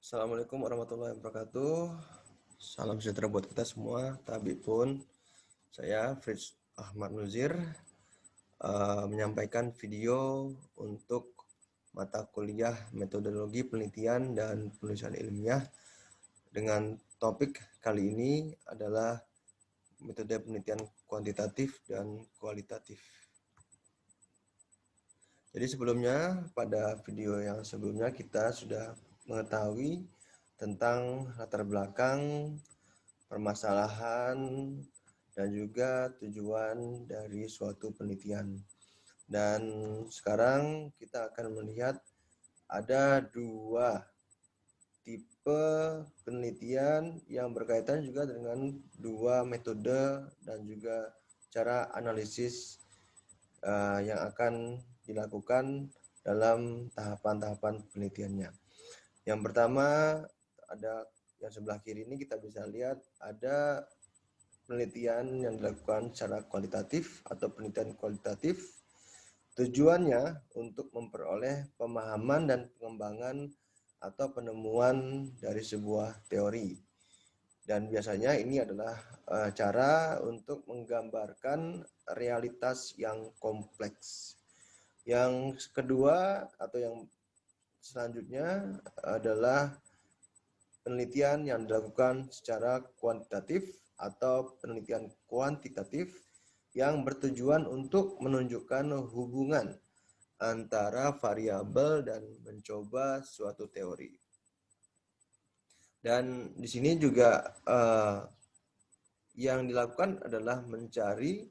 Assalamualaikum warahmatullahi wabarakatuh. Salam sejahtera buat kita semua. Tabi pun, saya Fritz Ahmad Nuzir menyampaikan video untuk mata kuliah metodologi penelitian dan penulisan ilmiah dengan topik kali ini adalah metode penelitian kuantitatif dan kualitatif. Jadi sebelumnya, pada video yang sebelumnya kita sudah mengetahui tentang latar belakang, permasalahan, dan juga tujuan dari suatu penelitian. Dan sekarang kita akan melihat ada dua tipe penelitian yang berkaitan juga dengan dua metode dan juga cara analisis yang akan dilakukan dalam tahapan-tahapan penelitiannya. Yang pertama, ada yang sebelah kiri ini kita bisa lihat ada penelitian yang dilakukan secara kualitatif atau penelitian kualitatif. Tujuannya untuk memperoleh pemahaman dan pengembangan atau penemuan dari sebuah teori. Dan biasanya ini adalah cara untuk menggambarkan realitas yang kompleks. Yang kedua atau yang selanjutnya adalah penelitian yang dilakukan secara kuantitatif atau penelitian kuantitatif yang bertujuan untuk menunjukkan hubungan antara variabel dan mencoba suatu teori. Dan di sini juga yang dilakukan adalah mencari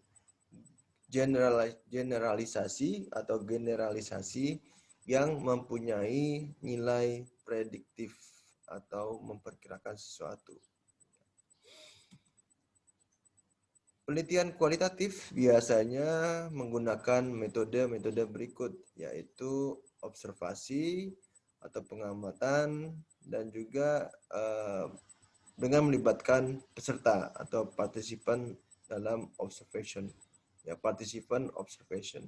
generalisasi atau generalisasi yang mempunyai nilai prediktif atau memperkirakan sesuatu. Penelitian kualitatif biasanya menggunakan metode-metode berikut, yaitu observasi atau pengamatan dan juga dengan melibatkan peserta atau partisipan dalam observation, ya participant observation.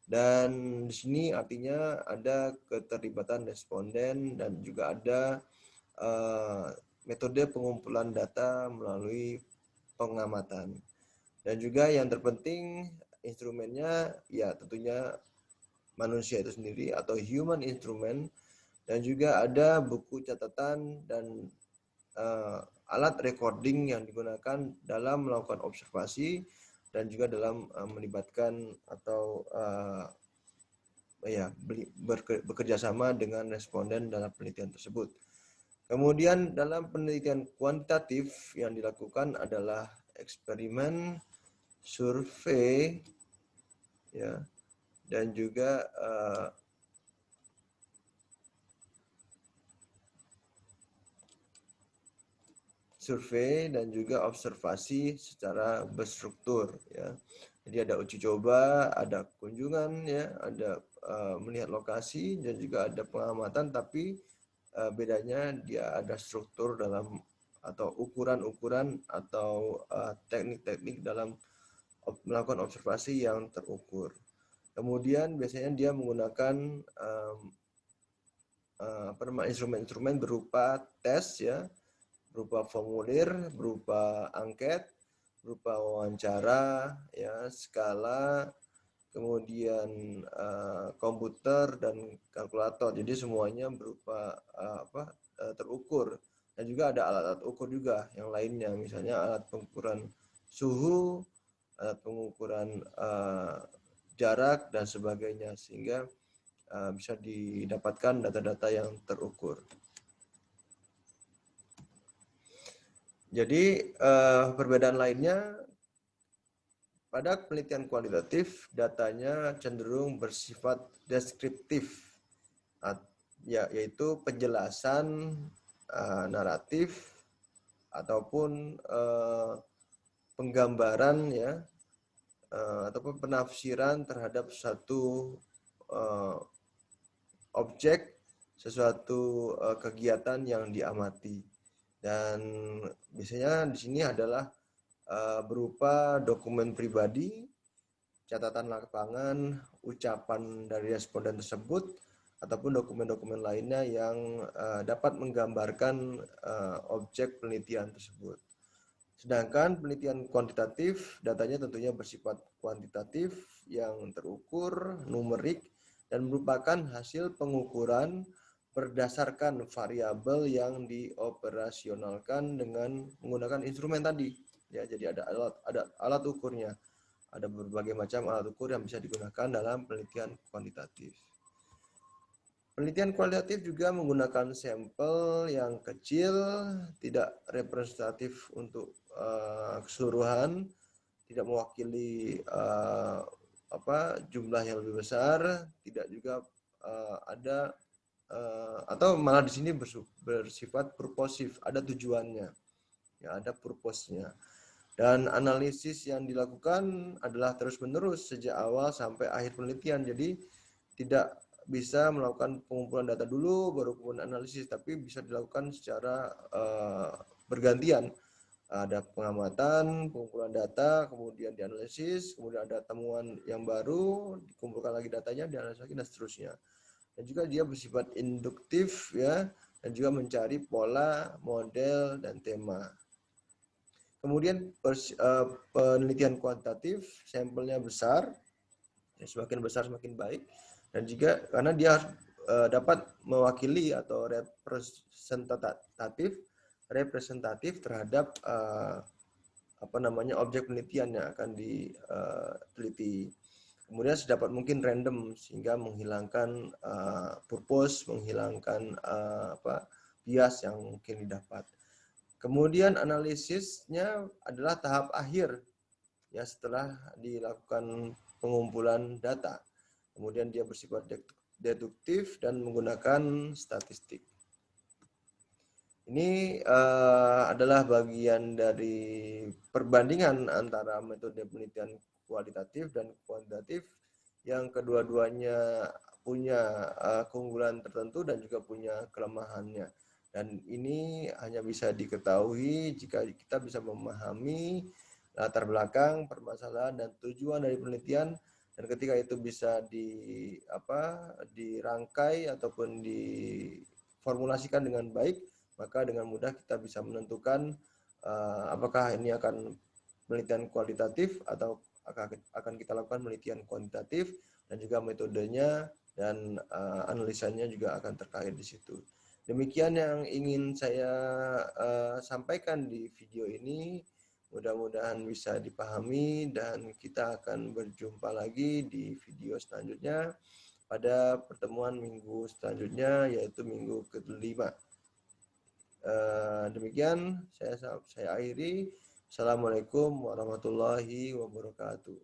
Dan di sini artinya ada keterlibatan responden dan juga ada metode pengumpulan data melalui pengamatan. Dan juga yang terpenting instrumennya ya tentunya manusia itu sendiri atau human instrument, dan juga ada buku catatan dan alat recording yang digunakan dalam melakukan observasi dan juga dalam melibatkan atau bekerja sama dengan responden dalam penelitian tersebut. Kemudian dalam penelitian kuantitatif yang dilakukan adalah eksperimen, survei, ya, dan juga survei dan juga observasi secara berstruktur, ya. Jadi ada uji coba, ada kunjungan, ya, ada melihat lokasi dan juga ada pengamatan, tapi bedanya dia ada struktur dalam atau ukuran-ukuran atau teknik-teknik dalam melakukan observasi yang terukur. Kemudian biasanya dia menggunakan instrumen-instrumen berupa tes, ya, berupa formulir, berupa angket, berupa wawancara, ya, skala, kemudian komputer dan kalkulator. Jadi semuanya berupa terukur. Dan juga ada alat-alat ukur juga yang lainnya, misalnya alat pengukuran suhu, alat pengukuran jarak dan sebagainya, sehingga bisa didapatkan data-data yang terukur. Jadi perbedaan lainnya, pada penelitian kualitatif datanya cenderung bersifat deskriptif, yaitu penjelasan naratif ataupun penggambaran, ya, ataupun penafsiran terhadap satu objek, sesuatu kegiatan yang diamati. Dan biasanya di sini adalah berupa dokumen pribadi, catatan lapangan, ucapan dari responden tersebut, ataupun dokumen-dokumen lainnya yang dapat menggambarkan objek penelitian tersebut. Sedangkan penelitian kuantitatif, datanya tentunya bersifat kuantitatif yang terukur, numerik, dan merupakan hasil pengukuran berdasarkan variabel yang dioperasionalkan dengan menggunakan instrumen tadi. Ya, jadi ada alat ukurnya. Ada berbagai macam alat ukur yang bisa digunakan dalam penelitian kuantitatif. Penelitian kualitatif juga menggunakan sampel yang kecil, tidak representatif untuk keseluruhan, tidak mewakili jumlah yang lebih besar, tidak juga ada atau malah di sini bersifat purposif, ada tujuannya, ya ada purpose-nya. Dan analisis yang dilakukan adalah terus-menerus sejak awal sampai akhir penelitian. Jadi tidak bisa melakukan pengumpulan data dulu baru kemudian analisis, tapi bisa dilakukan secara bergantian. Ada pengamatan, pengumpulan data, kemudian dianalisis, kemudian ada temuan yang baru, dikumpulkan lagi datanya, dianalisis lagi, dan seterusnya. Dan juga dia bersifat induktif, ya, dan juga mencari pola, model, dan tema. Kemudian penelitian kuantitatif, sampelnya besar, semakin besar semakin baik, dan juga karena dia dapat mewakili atau representatif terhadap objek penelitian yang akan diteliti. Kemudian sedapat mungkin random sehingga menghilangkan purpose, menghilangkan bias yang mungkin didapat. Kemudian analisisnya adalah tahap akhir, ya, setelah dilakukan pengumpulan data. Kemudian dia bersifat deduktif dan menggunakan statistik. Ini adalah bagian dari perbandingan antara metode penelitian kualitatif dan kuantitatif yang kedua-duanya punya keunggulan tertentu dan juga punya kelemahannya. Dan ini hanya bisa diketahui jika kita bisa memahami latar belakang, permasalahan, dan tujuan dari penelitian, dan ketika itu bisa dirangkai ataupun diformulasikan dengan baik, maka dengan mudah kita bisa menentukan apakah ini akan penelitian kualitatif atau akan kita lakukan penelitian kuantitatif, dan juga metodenya dan analisanya juga akan terkait di situ. Demikian yang ingin saya sampaikan di video ini. Mudah-mudahan bisa dipahami, dan kita akan berjumpa lagi di video selanjutnya pada pertemuan minggu selanjutnya, yaitu minggu ke-5. Demikian saya akhiri. Assalamualaikum warahmatullahi wabarakatuh.